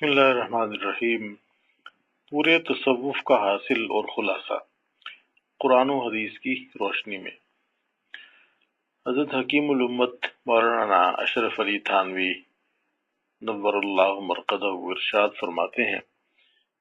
بسم اللہ الرحمن الرحیم۔ پورے تصوف کا حاصل اور خلاصہ قرآن و حدیث کی روشنی میں حضرت حکیم الامت مولانا اشرف علی تھانوی نوراللہ مرقدہ ارشاد فرماتے ہیں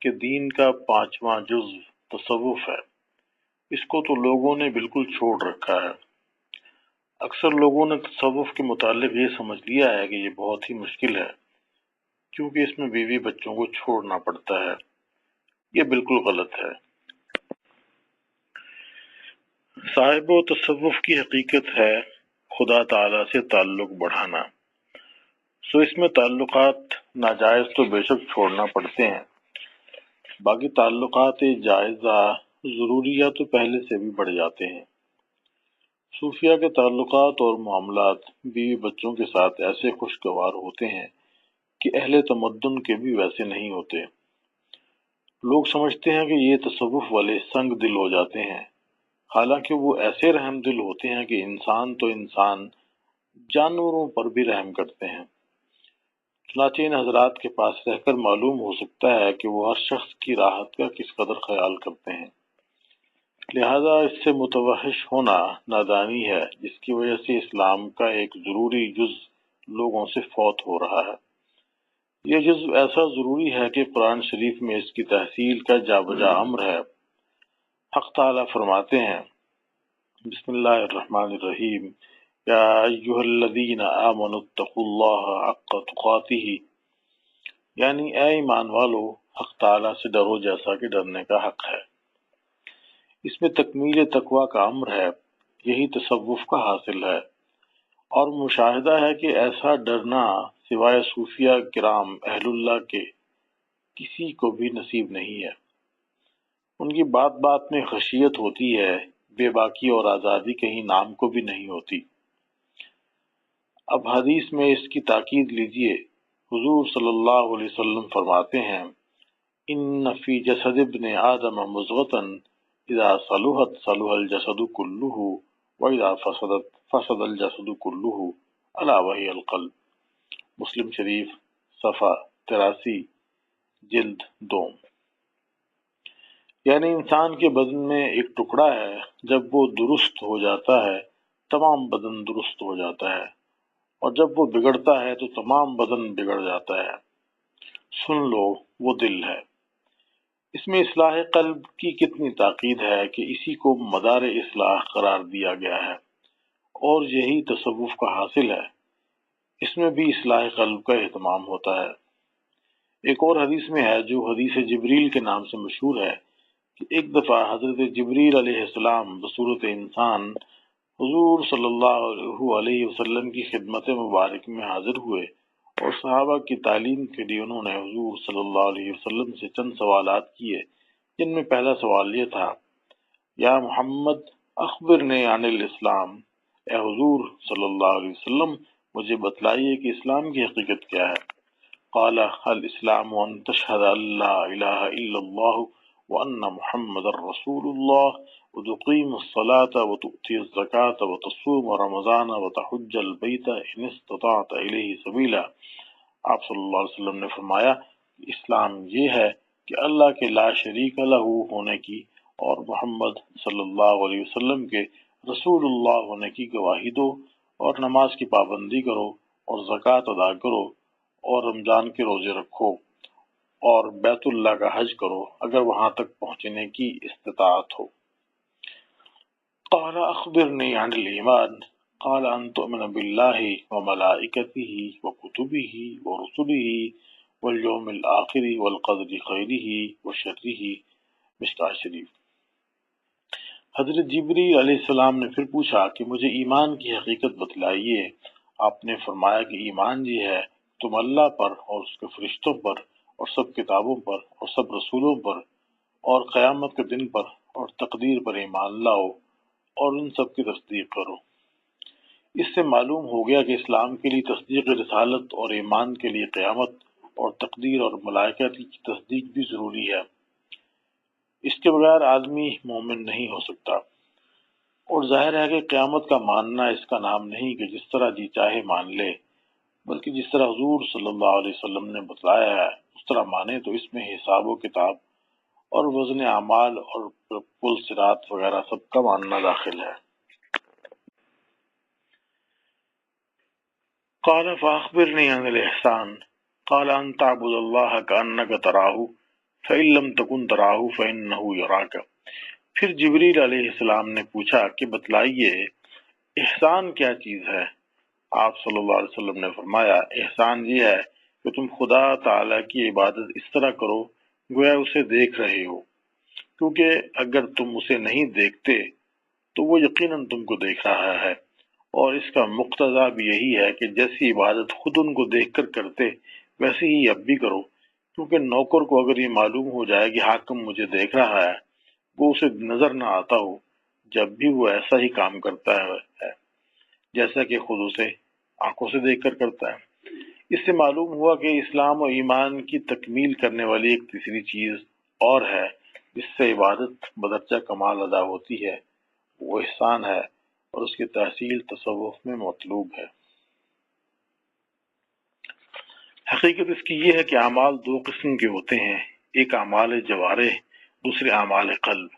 کہ دین کا 5واں جز تصوف ہے۔ اس کو تو لوگوں نے بالکل چھوڑ رکھا ہے۔ اکثر لوگوں نے تصوف کے متعلق یہ سمجھ لیا ہے کہ یہ بہت ہی مشکل ہے کیونکہ اس میں بیوی بچوں کو چھوڑنا پڑتا ہے۔ یہ بالکل غلط ہے۔ صاحب و تصوف کی حقیقت ہے خدا تعالی سے تعلق بڑھانا، سو اس میں تعلقات ناجائز تو بے شک چھوڑنا پڑتے ہیں، باقی تعلقات جائزہ ضروریات تو پہلے سے بھی بڑھ جاتے ہیں۔ صوفیہ کے تعلقات اور معاملات بیوی بچوں کے ساتھ ایسے خوشگوار ہوتے ہیں کہ اہل تمدن کے بھی ویسے نہیں ہوتے۔ لوگ سمجھتے ہیں کہ یہ تصوف والے سنگ دل ہو جاتے ہیں، حالانکہ وہ ایسے رحم دل ہوتے ہیں کہ انسان تو انسان جانوروں پر بھی رحم کرتے ہیں۔ چنانچہ ان حضرات کے پاس رہ کر معلوم ہو سکتا ہے کہ وہ ہر شخص کی راحت کا کس قدر خیال کرتے ہیں۔ لہذا اس سے متوحش ہونا نادانی ہے، جس کی وجہ سے اسلام کا ایک ضروری جز لوگوں سے فوت ہو رہا ہے۔ یہ جزو ایسا ضروری ہے کہ قرآن شریف میں اس کی تحصیل کا جا بجا امر ہے۔ حق تعالیٰ فرماتے ہیں بسم اللہ الرحمن الرحیم یا ایھا الذین آمنوا اتقوا اللہ حق تقاتہ، یعنی اے ایمان والو حق تعالیٰ سے ڈرو جیسا کہ ڈرنے کا حق ہے۔ اس میں تکمیل تقوی کا امر ہے، یہی تصوف کا حاصل ہے، اور مشاہدہ ہے کہ ایسا ڈرنا سوائے صوفیہ کرام اہل اللہ کے کسی کو بھی نصیب نہیں ہے۔ ان کی بات بات میں خشیت ہوتی ہے، بے باکی اور آزادی کہیں نام کو بھی نہیں ہوتی۔ اب حدیث میں اس کی تاکید لیجئے۔ حضور صلی اللہ علیہ وسلم فرماتے ہیں ان فی جسد ابن آدم مضغۃ اذا صلحت صلح الجسد کلہ واذا فسدت فسد الجسد کلہ الا وہی القلب۔ مسلم شریف صفحہ 83 جلد 2۔ یعنی انسان کے بدن میں ایک ٹکڑا ہے، جب وہ درست ہو جاتا ہے تمام بدن درست ہو جاتا ہے، اور جب وہ بگڑتا ہے تو تمام بدن بگڑ جاتا ہے۔ سن لو وہ دل ہے۔ اس میں اصلاح قلب کی کتنی تاکید ہے کہ اسی کو مدار اصلاح قرار دیا گیا ہے، اور یہی تصوف کا حاصل ہے۔ اس میں بھی اصلاح قلب کا اہتمام ہوتا ہے۔ ایک اور حدیث میں ہے جو حدیث جبریل کے نام سے مشہور ہے کہ ایک دفعہ حضرت جبریل علیہ السلام بصورت انسان حضور صلی اللہ علیہ وسلم کی خدمت مبارک میں حاضر ہوئے، اور صحابہ کی تعلیم کے لیے انہوں نے حضور صلی اللہ علیہ وسلم سے چند سوالات کیے، جن میں پہلا سوال یہ تھا یا محمد اخبرنی عن الاسلام، اے حضور صلی اللہ علیہ وسلم مجھے بتلائیے کہ اسلام کی حقیقت کیا ہے۔ قال الاسلام ان تشہد ان لا الہ الا اللہ وان محمد رسول اللہ وتقیم الصلاة وتؤتی الزکاة وتصوم رمضان وتحج البیت ان استطعت الیہ سبیلا۔ آپ صلی اللہ علیہ وسلم نے فرمایا کہ اسلام یہ ہے کہ اللہ کے لا شریک لہ ہونے کی اور محمد صلی اللہ علیہ وسلم کے رسول اللہ ہونے کی گواہی دو، اور نماز کی پابندی کرو، اور زکوٰۃ ادا کرو، اور رمضان کے روزے رکھو، اور بیت اللہ کا حج کرو اگر وہاں تک پہنچنے کی استطاعت ہو۔ قال اخبرنی عن الایمان، قال ان تؤمن باللہ وملائکتہ وکتبہ ورسلہ والیوم الآخر والقدر خیرہ وشرہ۔ مشکوٰۃ شریف۔ حضرت جبریل علیہ السلام نے پھر پوچھا کہ مجھے ایمان کی حقیقت بتلائیے۔ آپ نے فرمایا کہ ایمان یہ ہے تم اللہ پر اور اس کے فرشتوں پر اور سب کتابوں پر اور سب رسولوں پر اور قیامت کے دن پر اور تقدیر پر ایمان لاؤ اور ان سب کی تصدیق کرو۔ اس سے معلوم ہو گیا کہ اسلام کے لیے تصدیق رسالت اور ایمان کے لیے قیامت اور تقدیر اور ملائکہ کی تصدیق بھی ضروری ہے۔ اس کے بغیر آدمی مومن نہیں ہو سکتا، اور ظاہر ہے کہ قیامت کا ماننا اس کا نام نہیں کہ جس طرح جی چاہے مان لے، بلکہ جس طرح حضور صلی اللہ علیہ وسلم نے بتلایا ہے اس طرح مانے تو اس میں حساب و کتاب اور وزن اعمال اور پل صراط وغیرہ سب کا ماننا داخل ہے۔ قال فاخبرنی عن الاحسان قال ان تعبد اللہ کانک تراہ فإن لم تکن تراہ فإنہ یراک۔ پھر جبریل علیہ السلام نے پوچھا کہ بتلائیے احسان کیا چیز ہے؟ آپ صلی اللہ علیہ وسلم نے فرمایا احسان یہ ہے کہ تم خدا تعالیٰ کی عبادت اس طرح کرو گویا اسے دیکھ رہے ہو، کیونکہ اگر تم اسے نہیں دیکھتے تو وہ یقیناً تم کو دیکھ رہا ہے، اور اس کا مقتضا بھی یہی ہے کہ جیسی عبادت خود ان کو دیکھ کر کرتے ویسے ہی اب بھی کرو، کیونکہ نوکر کو اگر یہ معلوم ہو جائے کہ حاکم مجھے دیکھ رہا ہے وہ اسے نظر نہ آتا ہو جب بھی وہ ایسا ہی کام کرتا ہے جیسا کہ خود اسے آنکھوں سے دیکھ کر کرتا ہے۔ اس سے معلوم ہوا کہ اسلام و ایمان کی تکمیل کرنے والی ایک تیسری چیز اور ہے جس سے عبادت بدرجہ کمال ادا ہوتی ہے، وہ احسان ہے، اور اس کی تحصیل تصوف میں مطلوب ہے۔ حقیقت اس کی یہ ہے کہ اعمال دو قسم کے ہوتے ہیں، ایک اعمال جوارح، دوسرے اعمال قلب۔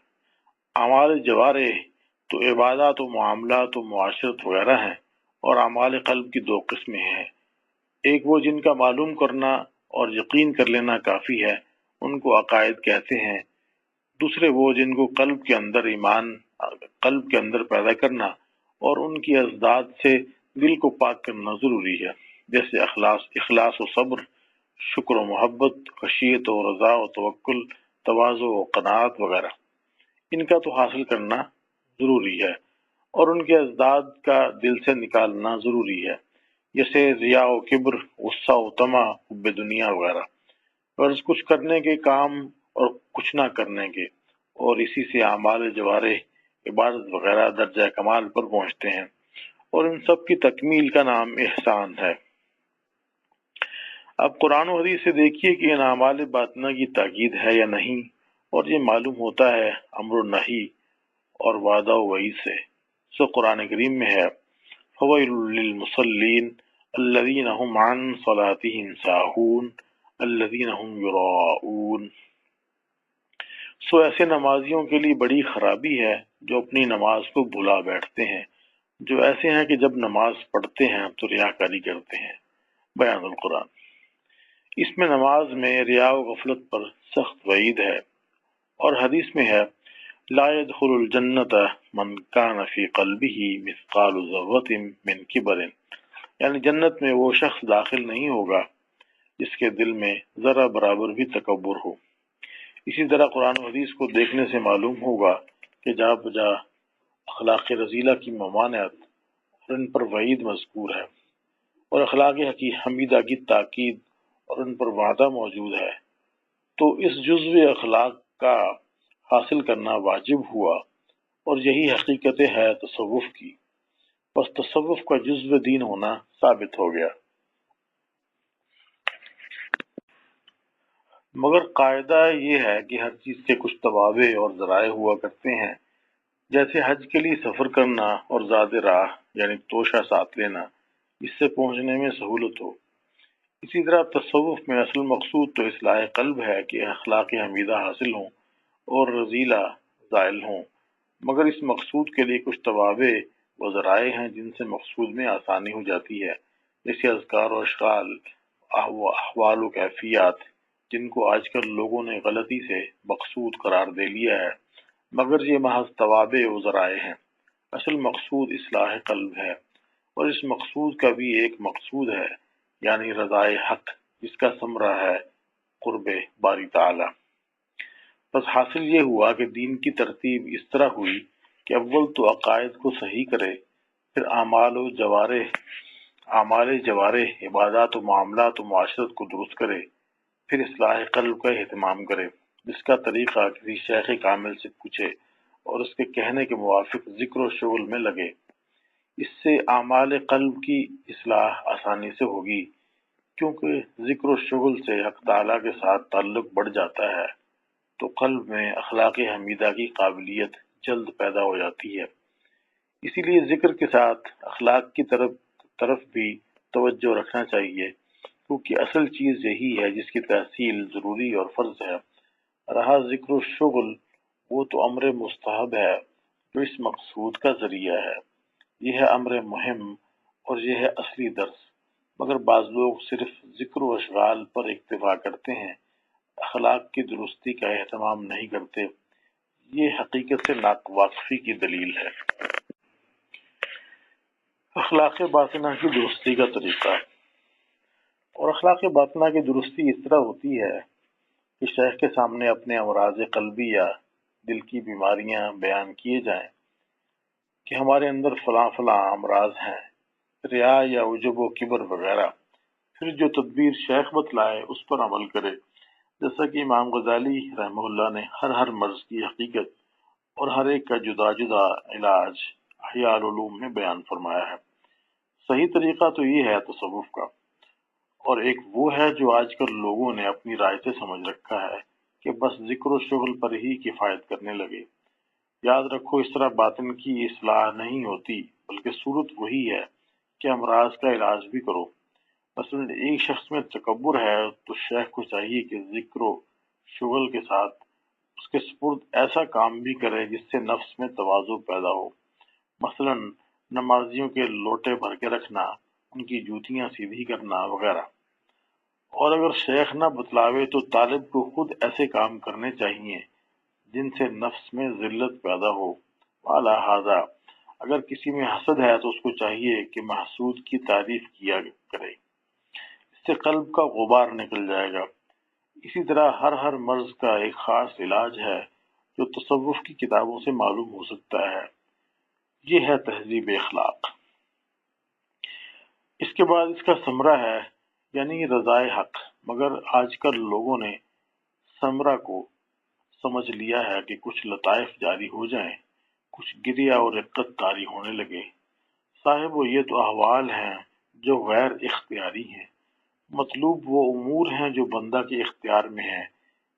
اعمال جوارح تو عبادات و معاملات و معاشرت وغیرہ ہیں، اور اعمال قلب کی دو قسمیں ہیں، ایک وہ جن کا معلوم کرنا اور یقین کر لینا کافی ہے، ان کو عقائد کہتے ہیں، دوسرے وہ جن کو قلب کے اندر ایمان قلب کے اندر پیدا کرنا اور ان کی ازداد سے دل کو پاک کرنا ضروری ہے، جیسے اخلاص و صبر، شکر و محبت، خشیت و رضا و توکل، تواضع و قناعت وغیرہ۔ ان کا تو حاصل کرنا ضروری ہے اور ان کے ازداد کا دل سے نکالنا ضروری ہے، جیسے ریا و کبر، غصہ و طمع، حب دنیا وغیرہ، غرض کچھ کرنے کے کام اور کچھ نہ کرنے کے، اور اسی سے اعمال جوارح، عبادت وغیرہ درجہ کمال پر پہنچتے ہیں، اور ان سب کی تکمیل کا نام احسان ہے۔ اب قرآن و حدیث سے دیکھیے کہ ان اعمال باطنہ کی تاکید ہے یا نہیں، اور یہ معلوم ہوتا ہے امر و نہی اور وعدہ و وعید سے۔ سو قرآن کریم میں ہے فویل للمصلین الذین هم عن صلاتهم ساہون الذین هم یراؤون۔ سو ایسے نمازیوں کے لیے بڑی خرابی ہے جو اپنی نماز کو بھلا بیٹھتے ہیں، جو ایسے ہیں کہ جب نماز پڑھتے ہیں تو ریاکاری کرتے ہیں۔ بیان القرآن۔ اس میں نماز میں ریا و غفلت پر سخت وعید ہے، اور حدیث میں ہے لا يدخل الجنت من کان فی قلبہ مثقال ذرۃ من کبر، یعنی جنت میں وہ شخص داخل نہیں ہوگا جس کے دل میں ذرہ برابر بھی تکبر ہو۔ اسی طرح قرآن و حدیث کو دیکھنے سے معلوم ہوگا کہ جا بجا اخلاق رذیلہ کی ممانعت اور ان پر وعید مذکور ہے، اور اخلاق حمیدہ کی تاکید اور ان پر وعدہ موجود ہے، تو اس جزو اخلاق کا حاصل کرنا واجب ہوا، اور یہی حقیقت ہے تصوف کی، بس تصوف کا جزو دین ہونا ثابت ہو گیا۔ مگر قاعدہ یہ ہے کہ ہر چیز کے کچھ توابع اور ذرائع ہوا کرتے ہیں، جیسے حج کے لیے سفر کرنا اور زاد راہ یعنی توشہ ساتھ لینا، اس سے پہنچنے میں سہولت ہو۔ اسی طرح تصوف میں اصل مقصود تو اصلاح قلب ہے کہ اخلاق حمیدہ حاصل ہوں اور رذیلہ زائل ہوں، مگر اس مقصود کے لیے کچھ توابع و ذرائع ہیں جن سے مقصود میں آسانی ہو جاتی ہے، جیسے اذکار و اشغال و احوال و کیفیات، جن کو آج کل لوگوں نے غلطی سے مقصود قرار دے لیا ہے، مگر یہ محض توابع و ذرائع ہیں، اصل مقصود اصلاح قلب ہے، اور اس مقصود کا بھی ایک مقصود ہے، یعنی رضائے حق، جس کا ثمرہ ہے قرب باری تعالی۔ بس حاصل یہ ہوا کہ دین کی ترتیب اس طرح ہوئی کہ اول تو عقائد کو صحیح کرے، پھر اعمال جوارح، عبادات و معاملات و معاشرت کو درست کرے، پھر اصلاح قلب کا اہتمام کرے، جس کا طریقہ کسی شیخ کامل سے پوچھے اور اس کے کہنے کے موافق ذکر و شغل میں لگے۔ اس سے اعمال قلب کی اصلاح آسانی سے ہوگی، کیونکہ ذکر و شغل سے حق تعالیٰ کے ساتھ تعلق بڑھ جاتا ہے، تو قلب میں اخلاق حمیدہ کی قابلیت جلد پیدا ہو جاتی ہے۔ اسی لیے ذکر کے ساتھ اخلاق کی طرف بھی توجہ رکھنا چاہیے، کیونکہ اصل چیز یہی ہے جس کی تحصیل ضروری اور فرض ہے۔ رہا ذکر و شغل، وہ تو امر مستحب ہے جو اس مقصود کا ذریعہ ہے۔ یہ ہے امر مہم اور یہ ہے اصلی درس۔ مگر بعض لوگ صرف ذکر و اشغال پر اکتفا کرتے ہیں، اخلاق کی درستی کا اہتمام نہیں کرتے۔ یہ حقیقت سے ناواقفی کی دلیل ہے۔ اخلاق باطنہ کی درستی کا طریقہ، اور اخلاق باطنہ کی درستی اس طرح ہوتی ہے کہ شیخ کے سامنے اپنے امراض قلبی یا دل کی بیماریاں بیان کیے جائیں کہ ہمارے اندر فلاں فلاں امراض ہیں، ریا یا عجب و کبر وغیرہ۔ پھر جو تدبیر شیخ بتلائے اس پر عمل کرے، جیسا کہ امام غزالی رحمہ اللہ نے ہر مرض کی حقیقت اور ہر ایک کا جدا جدا علاج احیاء العلوم میں بیان فرمایا ہے۔ صحیح طریقہ تو یہ ہے تصوف کا، اور ایک وہ ہے جو آج کل لوگوں نے اپنی رائے سے سمجھ رکھا ہے کہ بس ذکر و شغل پر ہی کفایت کرنے لگے۔ یاد رکھو، اس طرح باطن کی اصلاح نہیں ہوتی، بلکہ صورت وہی ہے کہ امراض کا علاج بھی کرو۔ مثلا ایک شخص میں تکبر ہے تو شیخ کو چاہیے کہ ذکر و شغل کے ساتھ اس کے سپرد ایسا کام بھی کرے جس سے نفس میں تواضع پیدا ہو، مثلا نمازیوں کے لوٹے بھر کے رکھنا، ان کی جوتیاں سیدھی کرنا وغیرہ۔ اور اگر شیخ نہ بتلاوے تو طالب کو خود ایسے کام کرنے چاہیے جن سے نفس میں ذلت پیدا ہو۔ وعلی ھذا، اگر کسی میں حسد ہے تو اس کو چاہیے کہ محسود کی تعریف کیا کرے، اس سے قلب کا غبار نکل جائے گا۔ اسی طرح ہر مرض کا ایک خاص علاج ہے جو تصوف کی کتابوں سے معلوم ہو سکتا ہے۔ یہ ہے تہذیب اخلاق۔ اس کے بعد اس کا ثمرہ ہے، یعنی رضائے حق۔ مگر آج کل لوگوں نے ثمرہ کو سمجھ لیا ہے کہ کچھ لطائف جاری ہو جائیں، کچھ گریہ اور رقت طاری ہونے لگے۔ صاحب یہ تو احوال ہیں جو غیر اختیاری ہیں، مطلوب وہ امور ہیں جو بندہ کے اختیار میں ہیں،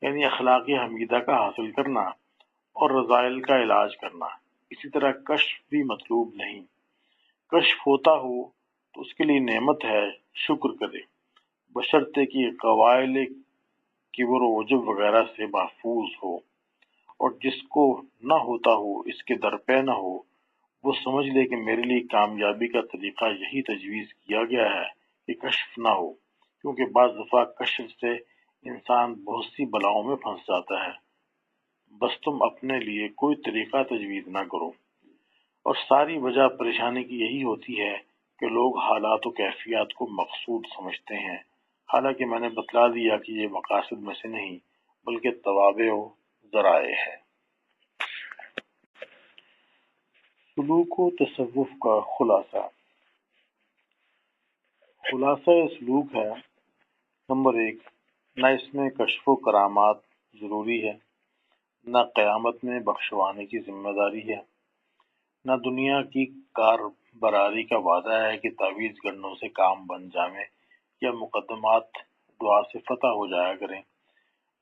یعنی اخلاق حمیدہ کا حاصل کرنا اور رذائل کا علاج کرنا۔ اسی طرح کشف بھی مطلوب نہیں۔ کشف ہوتا ہو تو اس کے لیے نعمت ہے، شکر کرے، بشرطے کہ قوائل کبر و عجب وغیرہ سے محفوظ ہو، اور جس کو نہ ہوتا ہو، اس کے در پہ نہ ہو، وہ سمجھ لے کہ میرے لیے کامیابی کا طریقہ یہی تجویز کیا گیا ہے کہ کشف نہ ہو، کیونکہ بعض دفعہ کشف سے انسان بہت سی بلاؤں میں پھنس جاتا ہے۔ بس تم اپنے لیے کوئی طریقہ تجویز نہ کرو۔ اور ساری وجہ پریشانی کی یہی ہوتی ہے کہ لوگ حالات و کیفیات کو مقصود سمجھتے ہیں، حالانکہ میں نے بتلا دیا کہ یہ مقاصد میں سے نہیں بلکہ توابع و ذرائع ہے۔ سلوک و تصوف کا خلاصہ۔ خلاصہ سلوک ہے، نمبر 1، نہ اس میں کشف و کرامات ضروری ہے، نہ قیامت میں بخشوانے کی ذمہ داری ہے، نہ دنیا کی کار براری کا وعدہ ہے کہ تعویذ گرنوں سے کام بن جائے، یا مقدمات دعا سے فتح ہو جایا کریں،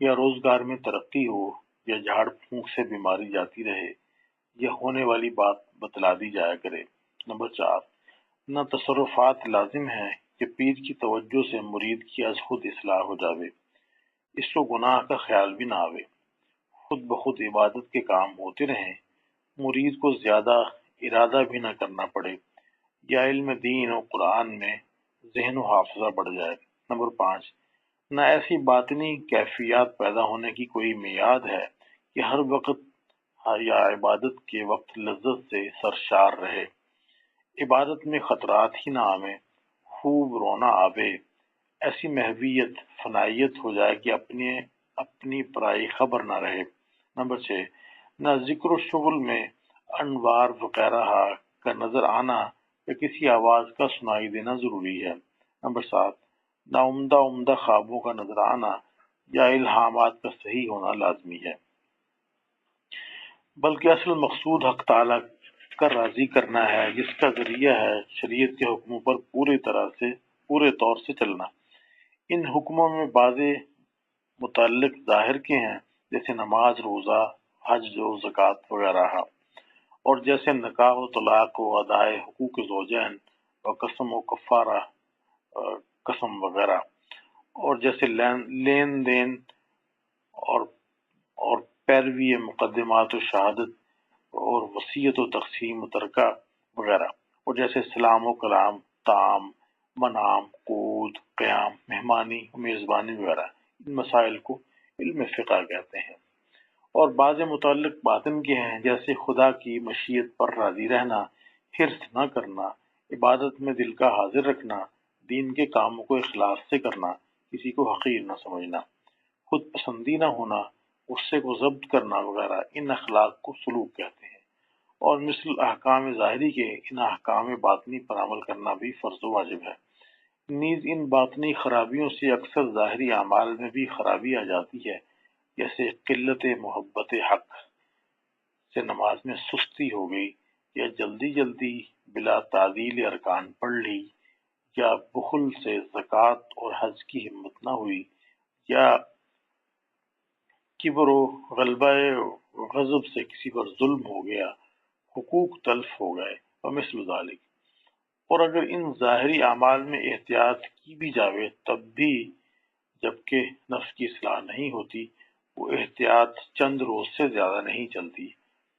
یا روزگار میں ترقی ہو، یا جھاڑ پھونک سے بیماری جاتی رہے، یا ہونے والی بات بتلا دی جایا کرے۔ نمبر 4، نہ تصرفات لازم ہیں کہ پیر کی توجہ سے مرید کی از خود اصلاح ہو جاوے، اس کو گناہ کا خیال بھی نہ آوے، خود بخود عبادت کے کام ہوتے رہیں، مرید کو زیادہ ارادہ بھی نہ کرنا پڑے، یا علم دین و قرآن میں ذہن و حافظہ بڑھ جائے۔ نمبر 5، نہ ایسی باطنی کیفیات پیدا ہونے کی کوئی میعاد ہے کہ ہر وقت یا عبادت کے وقت لذت سے سرشار رہے، عبادت میں خطرات ہی نہ آویں، خوب رونا آوے، ایسی محویت فنائیت ہو جائے کہ اپنی پرائی خبر نہ رہے۔ نمبر 6، نہ ذکر و شغل میں انوار وغیرہ کا نظر آنا یا کسی آواز کا سنائی دینا ضروری ہے۔ نمبر 7، نہ عمدہ خوابوں کا نظر آنا یا الہامات کا صحیح ہونا لازمی ہے، بلکہ اصل مقصود حق تعالیٰ کا راضی کرنا ہے، جس کا ذریعہ ہے شریعت کے حکموں پر پورے طور سے چلنا۔ ان حکموں میں بعض متعلق ظاہر کے ہیں، جیسے نماز، روزہ، حج و زکوٰۃ وغیرہ، اور جیسے نکاح و طلاق و ادائے حقوق زوجین و قسم و کفارہ قسم وغیرہ، اور جیسے لین دین اور پیروی مقدمات و شہادت اور وصیت و تقسیم و ترکہ وغیرہ، اور جیسے سلام و کلام، طعام، منام، قود، قیام، مہمانی، میزبانی وغیرہ، ان مسائل کو علم فقہ کہتے ہیں۔ اور بعض متعلق باطن کے ہیں، جیسے خدا کی مشیت پر راضی رہنا، حرص نہ کرنا، عبادت میں دل کا حاضر رکھنا، دین کے کاموں کو اخلاص سے کرنا، کسی کو حقیر نہ سمجھنا، خود پسندی نہ ہونا، غصے کو ضبط کرنا وغیرہ، ان اخلاق کو سلوک کہتے ہیں۔ اور مثل احکام ظاہری کے ان احکام باطنی پر عمل کرنا بھی فرض و واجب ہے۔ نیز ان باطنی خرابیوں سے اکثر ظاہری اعمال میں بھی خرابی آ جاتی ہے، جیسے قلت محبت حق سے نماز میں سستی ہو گئی، یا جلدی بلا تعدیل ارکان پڑھ لی، یا بخل سے زکوٰۃ اور حج کی ہمت نہ ہوئی، یا کبر و غلبہ غضب سے کسی پر ظلم ہو گیا، حقوق تلف ہو گئے، ومثل ذالک۔ اور اگر ان ظاہری اعمال میں احتیاط کی بھی جاوے تب بھی جبکہ نفس کی اصلاح نہیں ہوتی، وہ احتیاط چند روز سے زیادہ نہیں چلتی،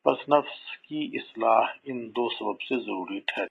بس نفس کی اصلاح ان دو سبب سے ضروری ٹھہرتی